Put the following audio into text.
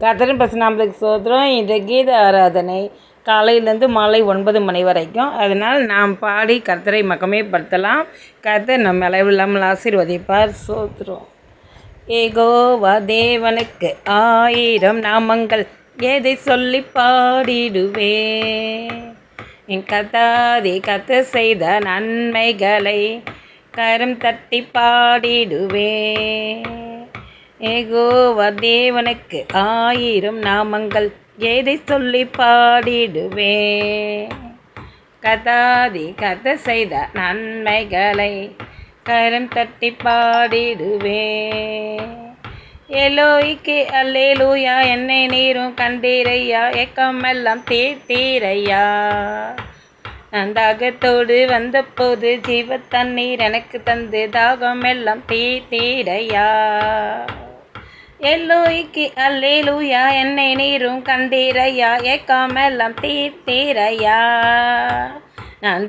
கர்த்தரின் பரிசுநாமத்துக்கு ஸ்தோத்திரம். இன்றைய கீத ஆராதனை காலையிலேருந்து மாலை 9 மணி வரைக்கும். அதனால் நாம் பாடி கர்த்தரை மகிமைப்படுத்தலாம். கர்த்தர் நம்ம அளவில்லாமல் ஆசீர்வதிப்பார். ஸ்தோத்திரம். யெகோவா தேவனுக்கு 1000 நாமங்கள், எதை சொல்லி பாடிடுவே. என் கர்த்தர் செய்த நன்மைகளை கரம் தட்டி பாடிடுவே. யெகோவா தேவனுக்கு 1000 நாமங்கள், எதை சொல்லி பாடிடுவே. கர்த்தர் செய்த நன்மைகளை கரம் தட்டி பாடிடுவே. எலோய்க்கு அல்லேலூயா, என்னை நீரும் கண்டீரையா, ஏக்கமெல்லாம் தீர்த்தீரையா. நான் தாகத்தோடு வந்தபோது ஜீவ தண்ணீர் எனக்கு தந்து தாகமெல்லாம் தீர்த்தீரையா. எல்லோய்க்கு அல்லேலூயா, என்னை நீரும் கண்டீரையா, ஏக்கமெல்லாம் தீர்த்தீரையா. நான்